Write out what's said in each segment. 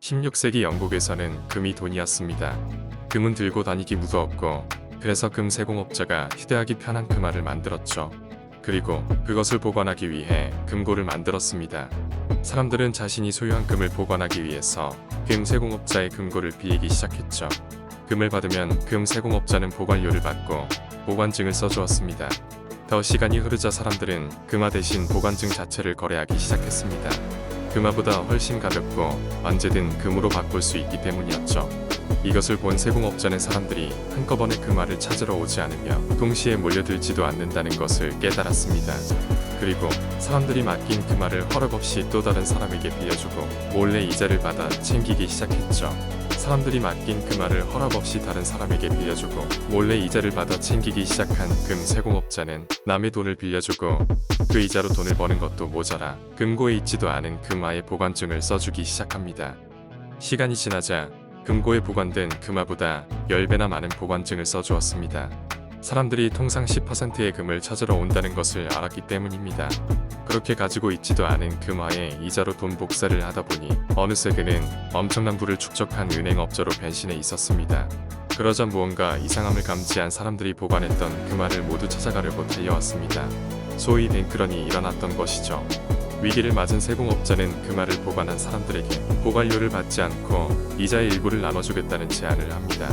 16세기 영국에서는 금이 돈이었습니다. 금은 들고 다니기 무거웠고 그래서 금 세공업자가 휴대하기 편한 금알을 만들었죠. 그리고 그것을 보관하기 위해 금고를 만들었습니다. 사람들은 자신이 소유한 금을 보관하기 위해서 금 세공업자의 금고를 빌리기 시작했죠. 금을 받으면 금 세공업자는 보관료를 받고 보관증을 써주었습니다. 더 시간이 흐르자 사람들은 금화 대신 보관증 자체를 거래하기 시작했습니다. 금화보다 훨씬 가볍고 언제든 금으로 바꿀 수 있기 때문이었죠. 이것을 본 세공업자는 사람들이 한꺼번에 금화를 찾으러 오지 않으며 동시에 몰려들지도 않는다는 것을 깨달았습니다. 그리고 사람들이 맡긴 금화를 허락없이 또 다른 사람에게 빌려주고 몰래 이자를 받아 챙기기 시작했죠. 사람들이 맡긴 금화를 허락없이 다른 사람에게 빌려주고 몰래 이자를 받아 챙기기 시작한 금 세공업자는 남의 돈을 빌려주고 그 이자로 돈을 버는 것도 모자라 금고에 있지도 않은 금화의 보관증을 써주기 시작합니다. 시간이 지나자 금고에 보관된 금화보다 10배나 많은 보관증을 써주었습니다. 사람들이 통상 10%의 금을 찾으러 온다는 것을 알았기 때문입니다. 그렇게 가지고 있지도 않은 금화에 이자로 돈 복사를 하다 보니 어느새 그는 엄청난 부를 축적한 은행업자로 변신해 있었습니다. 그러자 무언가 이상함을 감지한 사람들이 보관했던 금화를 모두 찾아가려고 달려왔습니다. 소위 뱅크런이 일어났던 것이죠. 위기를 맞은 세공업자는 금화를 보관한 사람들에게 보관료를 받지 않고 이자의 일부를 나눠주겠다는 제안을 합니다.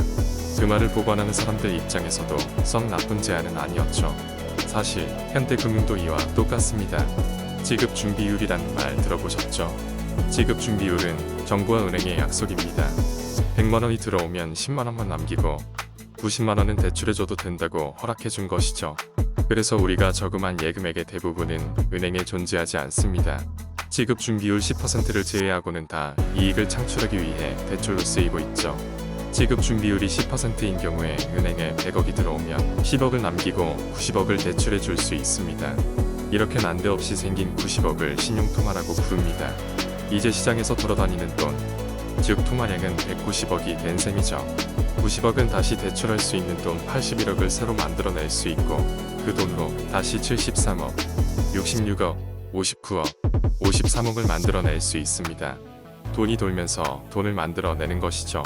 금화를 보관하는 사람들 입장에서도 썩 나쁜 제안은 아니었죠. 사실 현대 금융도 이와 똑같습니다. 지급준비율이라는 말 들어보셨죠? 지급준비율은 정부와 은행의 약속입니다. 100만원이 들어오면 10만원만 남기고 90만원은 대출해줘도 된다고 허락해준 것이죠. 그래서 우리가 저금한 예금액의 대부분은 은행에 존재하지 않습니다. 지급준비율 10%를 제외하고는 다 이익을 창출하기 위해 대출로 쓰이고 있죠. 지급준비율이 10%인 경우에 은행에 100억이 들어오면 10억을 남기고 90억을 대출해 줄 수 있습니다. 이렇게 난데없이 생긴 90억을 신용통화라고 부릅니다. 이제 시장에서 돌아다니는 돈, 즉 통화량은 190억이 된 셈이죠. 90억은 다시 대출할 수 있는 돈 81억을 새로 만들어낼 수 있고 그 돈으로 다시 73억, 66억, 59억, 53억을 만들어낼 수 있습니다. 돈이 돌면서 돈을 만들어내는 것이죠.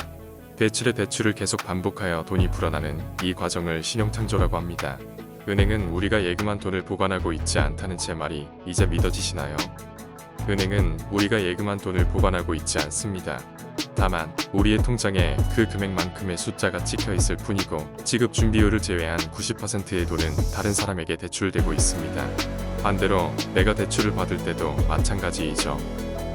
대출에 대출을 계속 반복하여 돈이 불어나는 이 과정을 신용창조라고 합니다. 은행은 우리가 예금한 돈을 보관하고 있지 않다는 제 말이 이제 믿어지시나요? 은행은 우리가 예금한 돈을 보관하고 있지 않습니다. 다만 우리의 통장에 그 금액만큼의 숫자가 찍혀 있을 뿐이고 지급 준비율을 제외한 90%의 돈은 다른 사람에게 대출되고 있습니다. 반대로 내가 대출을 받을 때도 마찬가지이죠.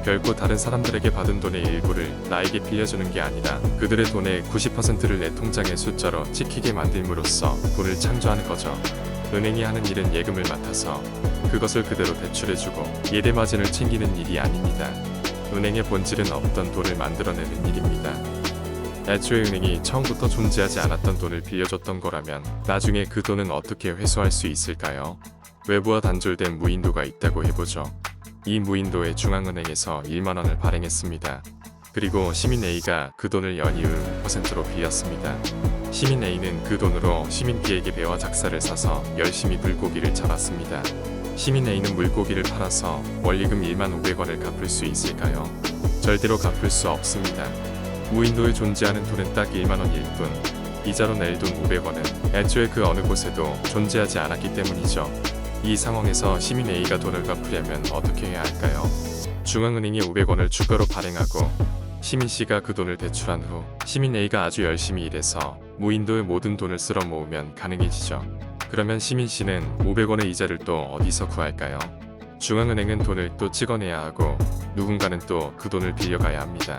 결코 다른 사람들에게 받은 돈의 일부를 나에게 빌려주는 게 아니라 그들의 돈의 90%를 내 통장의 숫자로 찍히게 만듦으로써 돈을 창조하는 거죠. 은행이 하는 일은 예금을 맡아서 그것을 그대로 대출해주고 예대마진을 챙기는 일이 아닙니다. 은행의 본질은 없던 돈을 만들어내는 일입니다. 애초에 은행이 처음부터 존재하지 않았던 돈을 빌려줬던 거라면 나중에 그 돈은 어떻게 회수할 수 있을까요? 외부와 단절된 무인도가 있다고 해보죠. 이 무인도의 중앙은행에서 1만원을 발행했습니다. 그리고 시민 A가 그 돈을 연이율 5%로 빌렸습니다. 시민 A는 그 돈으로 시민 B에게 배와 작사를 사서 열심히 물고기를 잡았습니다. 시민 A는 물고기를 팔아서 원리금 1만 500원을 갚을 수 있을까요? 절대로 갚을 수 없습니다. 무인도에 존재하는 돈은 딱 1만원일 뿐 이자로 낼 돈 500원은 애초에 그 어느 곳에도 존재하지 않았기 때문이죠. 이 상황에서 시민 A가 돈을 갚으려면 어떻게 해야 할까요? 중앙은행이 500원을 추가로 발행하고 시민 C가 그 돈을 대출한 후 시민 A가 아주 열심히 일해서 무인도의 모든 돈을 쓸어 모으면 가능해지죠. 그러면 시민 C는 500원의 이자를 또 어디서 구할까요? 중앙은행은 돈을 또 찍어내야 하고 누군가는 또 그 돈을 빌려가야 합니다.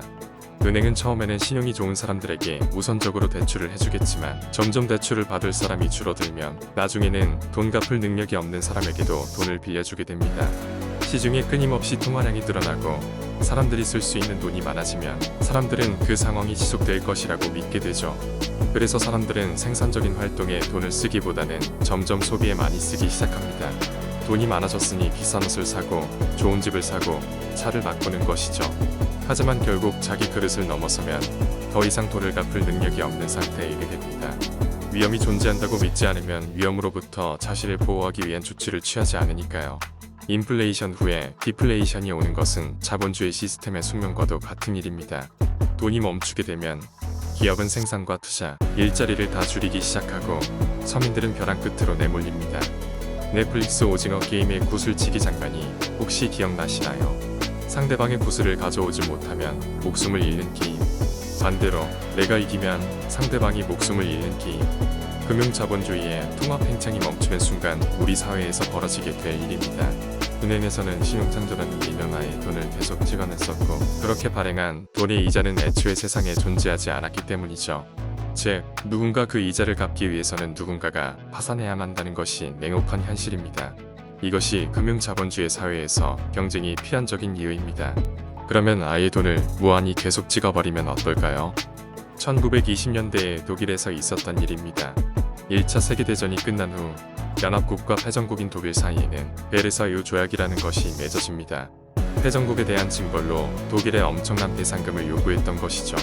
은행은 처음에는 신용이 좋은 사람들에게 우선적으로 대출을 해주겠지만 점점 대출을 받을 사람이 줄어들면 나중에는 돈 갚을 능력이 없는 사람에게도 돈을 빌려주게 됩니다. 시중에 끊임없이 통화량이 늘어나고 사람들이 쓸 수 있는 돈이 많아지면 사람들은 그 상황이 지속될 것이라고 믿게 되죠. 그래서 사람들은 생산적인 활동에 돈을 쓰기보다는 점점 소비에 많이 쓰기 시작합니다. 돈이 많아졌으니 비싼 옷을 사고 좋은 집을 사고 차를 바꾸는 것이죠. 하지만 결국 자기 그릇을 넘어서면 더 이상 돈을 갚을 능력이 없는 상태에 이르게 됩니다. 위험이 존재한다고 믿지 않으면 위험으로부터 자신을 보호하기 위한 조치를 취하지 않으니까요. 인플레이션 후에 디플레이션이 오는 것은 자본주의 시스템의 숙명과도 같은 일입니다. 돈이 멈추게 되면 기업은 생산과 투자, 일자리를 다 줄이기 시작하고 서민들은 벼랑 끝으로 내몰립니다. 넷플릭스 오징어 게임의 구슬치기 장면이 혹시 기억나시나요? 상대방의 구슬을 가져오지 못하면 목숨을 잃는 게임. 반대로 내가 이기면 상대방이 목숨을 잃는 게임. 금융자본주의의 통합행창이 멈추는 순간 우리 사회에서 벌어지게 될 일입니다. 은행에서는 신용창조라는 일면화에 돈을 계속 찍어냈었고 그렇게 발행한 돈의 이자는 애초에 세상에 존재하지 않았기 때문이죠. 즉, 누군가 그 이자를 갚기 위해서는 누군가가 파산해야만 한다는 것이 냉혹한 현실입니다. 이것이 금융자본주의 사회에서 경쟁이 필연적인 이유입니다. 그러면 아예 돈을 무한히 계속 찍어버리면 어떨까요? 1920년대에 독일에서 있었던 일입니다. 1차 세계대전이 끝난 후 연합국과 패전국인 독일 사이에는 베르사유 조약이라는 것이 맺어집니다. 패전국에 대한 징벌로 독일에 엄청난 배상금을 요구했던 것이죠.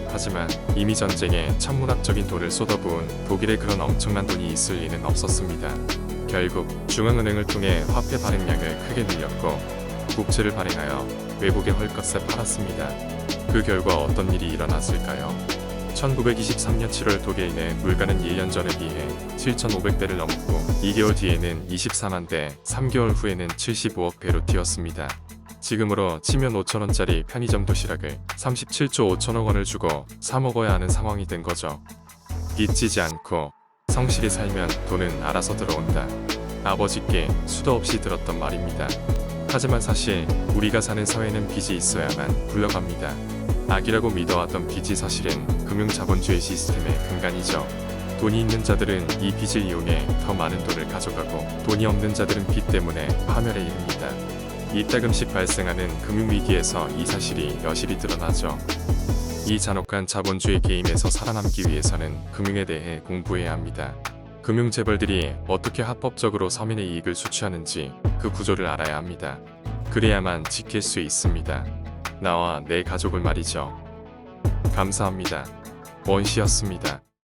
하지만 이미 전쟁에 천문학적인 돈을 쏟아부은 독일에 그런 엄청난 돈이 있을 리는 없었습니다. 결국 중앙은행을 통해 화폐 발행량을 크게 늘렸고 국채를 발행하여 외국에 헐값에 팔았습니다. 그 결과 어떤 일이 일어났을까요? 1923년 7월 독일의 물가는 1년 전에 비해 7,500배를 넘었고 2개월 뒤에는 24만 대, 3개월 후에는 75억 배로 뛰었습니다. 지금으로 치면 5,000원짜리 편의점 도시락을 37조 5천억 원을 주고 사 먹어야 하는 상황이 된 거죠. 빚지지 않고 성실히 살면 돈은 알아서 들어온다. 아버지께 수도 없이 들었던 말입니다. 하지만 사실 우리가 사는 사회는 빚이 있어야만 굴러갑니다. 악이라고 믿어왔던 빚이 사실은 금융자본주의 시스템의 근간이죠. 돈이 있는 자들은 이 빚을 이용해 더 많은 돈을 가져가고 돈이 없는 자들은 빚 때문에 파멸에 이릅니다. 이따금씩 발생하는 금융위기에서 이 사실이 여실히 드러나죠. 이 잔혹한 자본주의 게임에서 살아남기 위해서는 금융에 대해 공부해야 합니다. 금융재벌들이 어떻게 합법적으로 서민의 이익을 수취하는지 그 구조를 알아야 합니다. 그래야만 지킬 수 있습니다. 나와 내 가족을 말이죠. 감사합니다. 원시였습니다.